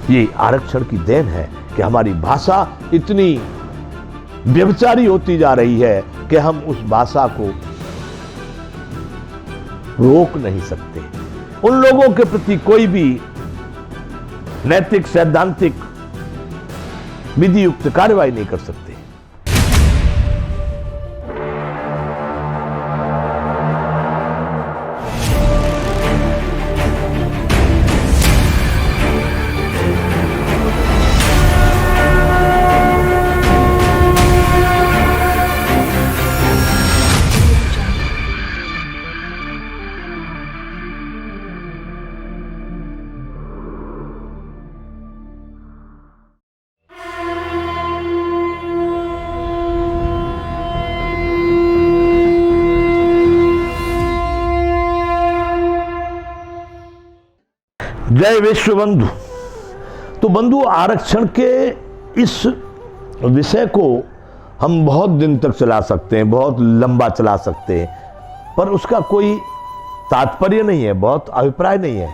ये आरक्षण की देन है कि हमारी भाषा इतनी व्यभिचारी होती जा रही है कि हम उस भाषा को रोक नहीं सकते। उन लोगों के प्रति कोई भी नैतिक, सैद्धांतिक, विधियुक्त कार्रवाई नहीं कर सकते। जय विश्व बंधु। तो बंधु, आरक्षण के इस विषय को हम बहुत दिन तक चला सकते हैं, बहुत लंबा चला सकते हैं, पर उसका कोई तात्पर्य नहीं है, बहुत अभिप्राय नहीं है।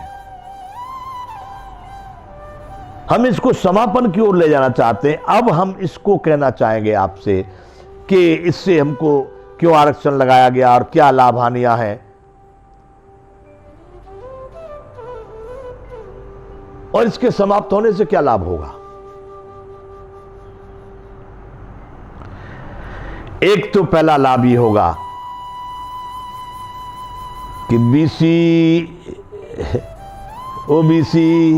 हम इसको समापन की ओर ले जाना चाहते हैं। अब हम इसको कहना चाहेंगे आपसे कि इससे हमको क्यों आरक्षण लगाया गया और क्या लाभ हानियां हैं, और इसके समाप्त होने से क्या लाभ होगा। एक तो पहला लाभ ये होगा कि बीसी, ओबीसी,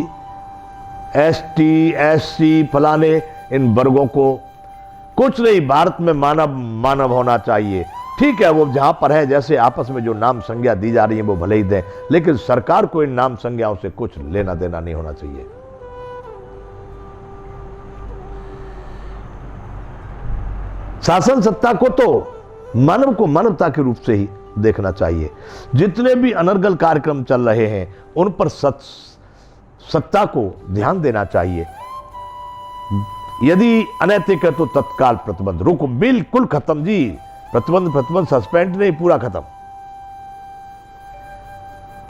एसटी, एससी, फलाने इन वर्गों को कुछ नहीं, भारत में मानव मानव होना चाहिए। ठीक है, वो जहां पर है, जैसे आपस में जो नाम संज्ञा दी जा रही है वो भले ही दें, लेकिन सरकार को इन नाम संज्ञाओं से कुछ लेना देना नहीं होना चाहिए। शासन सत्ता को तो मानव को मानवता के रूप से ही देखना चाहिए। जितने भी अनर्गल कार्यक्रम चल रहे हैं उन पर सत्ता को ध्यान देना चाहिए। यदि अनैतिक है तो तत्काल प्रतिबंध, रुको, बिल्कुल खत्म जी, प्रतिबंध सस्पेंड नहीं, पूरा खत्म।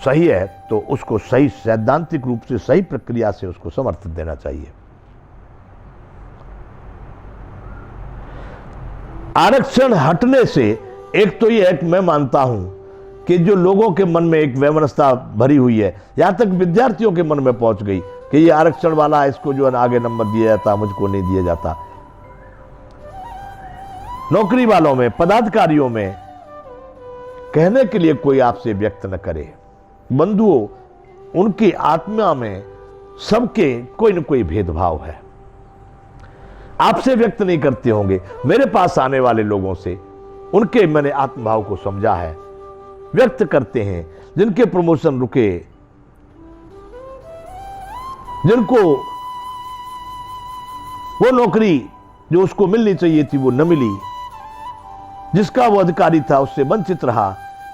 सही है तो उसको सही सैद्धांतिक रूप से, सही प्रक्रिया से उसको समर्थन देना चाहिए। आरक्षण हटने से एक तो यह है कि मैं मानता हूं कि जो लोगों के मन में एक वैमनस्यता भरी हुई है, यहां तक विद्यार्थियों के मन में पहुंच गई कि ये आरक्षण वाला, इसको जो है आगे नंबर दिया जाता, मुझको नहीं दिया जाता। नौकरी वालों में, पदाधिकारियों में कहने के लिए कोई आपसे व्यक्त न करे। बंधुओं, उनकी आत्मा में सबके कोई न कोई भेदभाव है, आपसे व्यक्त नहीं करते होंगे। मेरे पास आने वाले लोगों से उनके मैंने आत्मभाव को समझा है, व्यक्त करते हैं। जिनके प्रमोशन रुके, जिनको वो नौकरी जो उसको मिलनी चाहिए थी वो न मिली, जिसका वो अधिकारी था उससे वंचित रहा,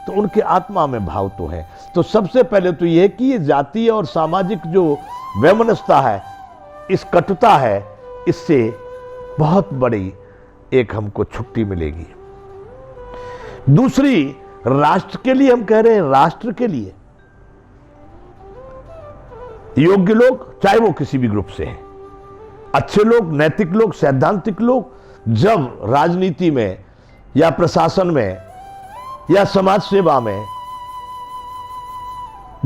तो उनके आत्मा में भाव तो है। तो सबसे पहले तो यह कि ये जातीय और सामाजिक जो वैमनस्यता है, इस कटुता है, इससे बहुत बड़ी एक हमको छुट्टी मिलेगी। दूसरी, राष्ट्र के लिए हम कह रहे हैं, राष्ट्र के लिए योग्य लोग, चाहे वो किसी भी ग्रुप से हैं, अच्छे लोग, नैतिक लोग, सैद्धांतिक लोग, जब राजनीति में या प्रशासन में या समाज सेवा में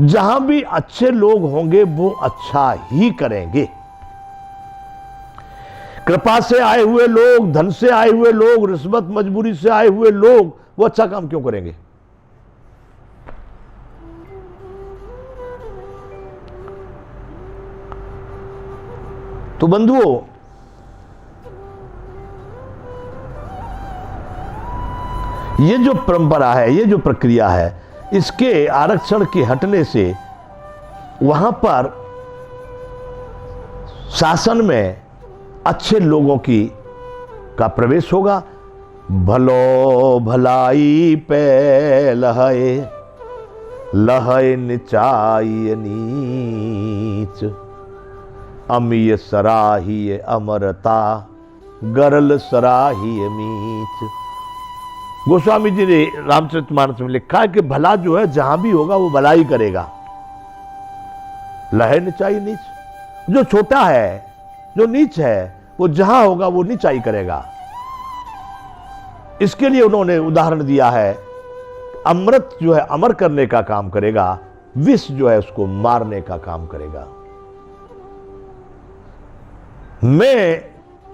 जहां भी अच्छे लोग होंगे वो अच्छा ही करेंगे। कृपा से आए हुए लोग, धन से आए हुए लोग, रिश्वत मजबूरी से आए हुए लोग वो अच्छा काम क्यों करेंगे? तो बंधुओं, ये जो परंपरा है, ये जो प्रक्रिया है, इसके आरक्षण के हटने से वहां पर शासन में अच्छे लोगों का प्रवेश होगा। भलो भलाई पे लहए, लहए निचाई नीच, अमीय सराहिय अमरता, गरल सराहिय मीच। गोस्वामी जी ने रामचरितमानस में लिखा है कि भला जो है जहां भी होगा वो भलाई करेगा, लहए निचाई नीच, जो छोटा है, जो नीच है, वो जहां होगा वो नीचाई करेगा। इसके लिए उन्होंने उदाहरण दिया है, अमृत जो है अमर करने का काम करेगा, विष जो है उसको मारने का काम करेगा। मैं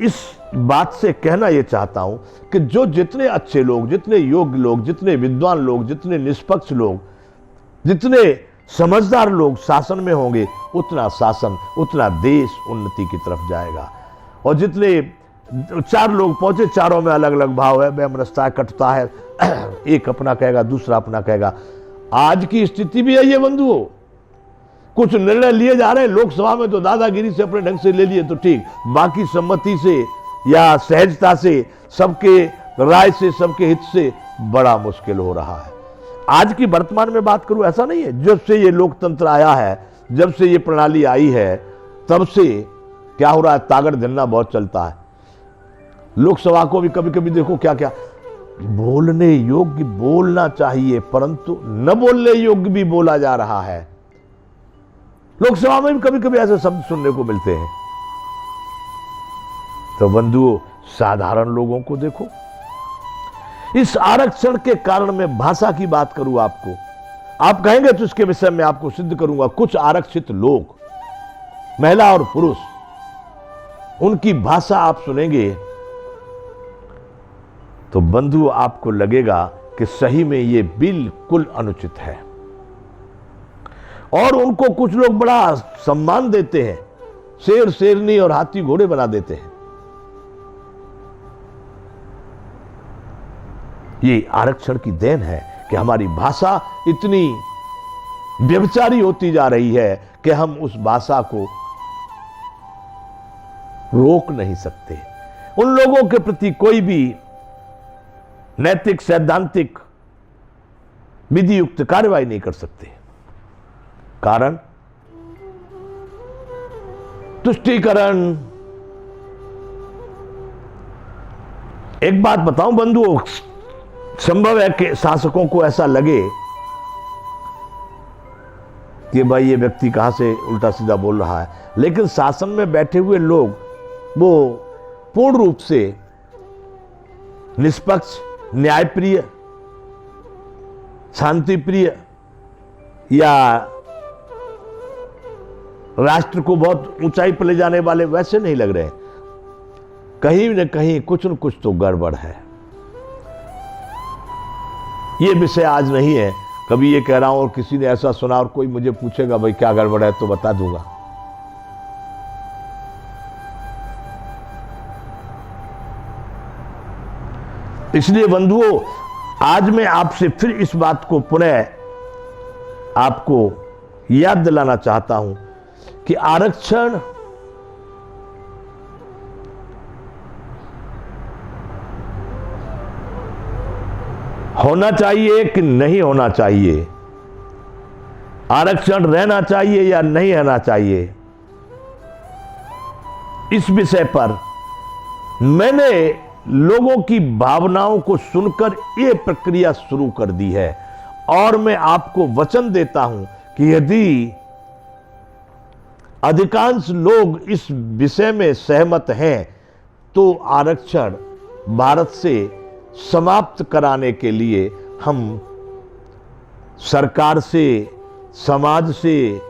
इस बात से कहना यह चाहता हूं कि जो जितने अच्छे लोग, जितने योग्य लोग, जितने विद्वान लोग, जितने निष्पक्ष लोग, जितने समझदार लोग शासन में होंगे, उतना शासन, उतना देश उन्नति की तरफ जाएगा। और जितने चार लोग पहुंचे, चारों में अलग अलग भाव है, वैमनस्यता है, कटुता है, एक अपना कहेगा, दूसरा अपना कहेगा। आज की स्थिति भी है ये बंधुओं। कुछ निर्णय लिए जा रहे हैं लोकसभा में तो दादागिरी से अपने ढंग से ले लिए तो ठीक, बाकी सम्मति से या सहजता से, सबके राय से, सबके हित से बड़ा मुश्किल हो रहा है। आज की वर्तमान में बात करूं, ऐसा नहीं है, जब से ये लोकतंत्र आया है, जब से ये प्रणाली आई है, तब से क्या हो रहा है, तागड़ धन्ना बहुत चलता है। लोकसभा को भी कभी कभी देखो क्या क्या बोलने योग्य बोलना चाहिए, परंतु न बोलने योग्य भी बोला जा रहा है। लोकसभा में भी कभी कभी ऐसे शब्द सुनने को मिलते हैं। तो बंधुओं, साधारण लोगों को देखो। इस आरक्षण के कारण मैं भाषा की बात करूं आपको, आप कहेंगे तो इसके विषय में आपको सिद्ध करूंगा। कुछ आरक्षित लोग, महिला और पुरुष, उनकी भाषा आप सुनेंगे तो बंधु आपको लगेगा कि सही में ये बिल्कुल अनुचित है। और उनको कुछ लोग बड़ा सम्मान देते हैं, शेर शेरनी और हाथी घोड़े बना देते हैं। ये आरक्षण की देन है कि हमारी भाषा इतनी व्यभिचारी होती जा रही है कि हम उस भाषा को रोक नहीं सकते। उन लोगों के प्रति कोई भी नैतिक, सैद्धांतिक, विधियुक्त कार्रवाई नहीं कर सकते। कारण तुष्टीकरण। एक बात बताऊं बंधुओं, संभव है कि शासकों को ऐसा लगे कि भाई ये व्यक्ति कहां से उल्टा सीधा बोल रहा है, लेकिन शासन में बैठे हुए लोग वो पूर्ण रूप से निष्पक्ष, न्यायप्रिय, शांतिप्रिय या राष्ट्र को बहुत ऊंचाई पर ले जाने वाले वैसे नहीं लग रहे। कहीं न कहीं कुछ न कुछ तो गड़बड़ है। ये विषय आज नहीं है, कभी ये कह रहा हूं और किसी ने ऐसा सुना और कोई मुझे पूछेगा भाई क्या गड़बड़ है, तो बता दूंगा। इसलिए बंधुओं, आज मैं आपसे फिर इस बात को पुनः आपको याद दिलाना चाहता हूं कि आरक्षण होना चाहिए कि नहीं होना चाहिए, आरक्षण रहना चाहिए या नहीं रहना चाहिए, इस विषय पर मैंने लोगों की भावनाओं को सुनकर यह प्रक्रिया शुरू कर दी है। और मैं आपको वचन देता हूं कि यदि अधिकांश लोग इस विषय में सहमत हैं तो आरक्षण भारत से समाप्त कराने के लिए हम सरकार से, समाज से,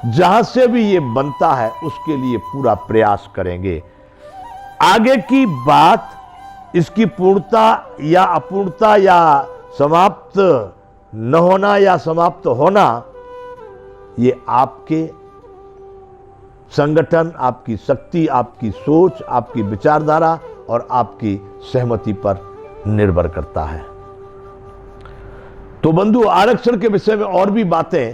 जहां से भी ये बनता है उसके लिए पूरा प्रयास करेंगे। आगे की बात, इसकी पूर्णता या अपूर्णता या समाप्त न होना या समाप्त होना, ये आपके संगठन, आपकी शक्ति, आपकी सोच, आपकी विचारधारा और आपकी सहमति पर निर्भर करता है। तो बंधु, आरक्षण के विषय में और भी बातें,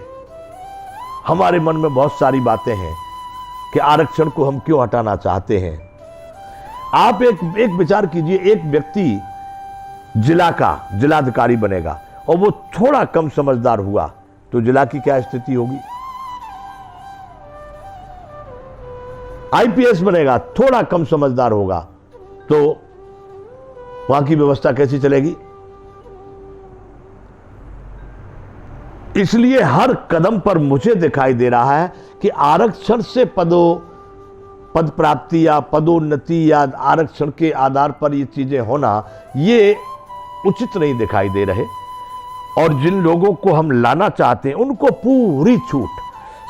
हमारे मन में बहुत सारी बातें हैं कि आरक्षण को हम क्यों हटाना चाहते हैं। आप एक विचार कीजिए, एक व्यक्ति जिलाधिकारी बनेगा और वो थोड़ा कम समझदार हुआ तो जिला की क्या स्थिति होगी। आईपीएस बनेगा, थोड़ा कम समझदार होगा तो वहां की व्यवस्था कैसी चलेगी। इसलिए हर कदम पर मुझे दिखाई दे रहा है कि आरक्षण से पद प्राप्ति या पदोन्नति या आरक्षण के आधार पर ये चीजें होना, ये उचित नहीं दिखाई दे रहे। और जिन लोगों को हम लाना चाहते हैं उनको पूरी छूट,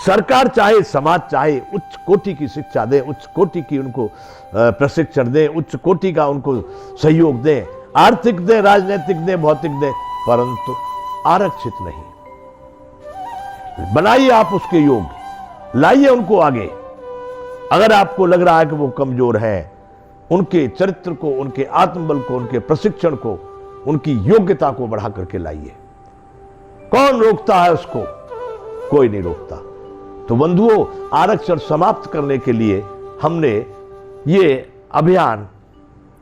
सरकार चाहे, समाज चाहे, उच्च कोटि की शिक्षा दे, उच्च कोटि की उनको प्रशिक्षण दे, उच्च कोटि का उनको सहयोग दे, आर्थिक दे, राजनीतिक दे, भौतिक दे, परंतु आरक्षित नहीं। बनाइए आप उसके योग्य, लाइए उनको आगे। अगर आपको लग रहा है कि वो कमजोर हैं, उनके चरित्र को, उनके आत्मबल को, उनके प्रशिक्षण को, उनकी योग्यता को बढ़ा करके लाइए। कौन रोकता है उसको? कोई नहीं रोकता। तो बंधुओं, आरक्षण समाप्त करने के लिए हमने ये अभियान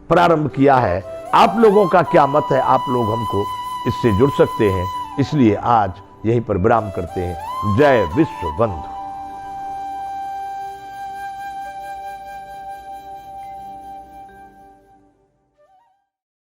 प्रारंभ किया है। आप लोगों का क्या मत है? आप लोग हमको इससे जुड़ सकते हैं। इसलिए आज यहीं पर विराम करते हैं। जय विश्व बंधु।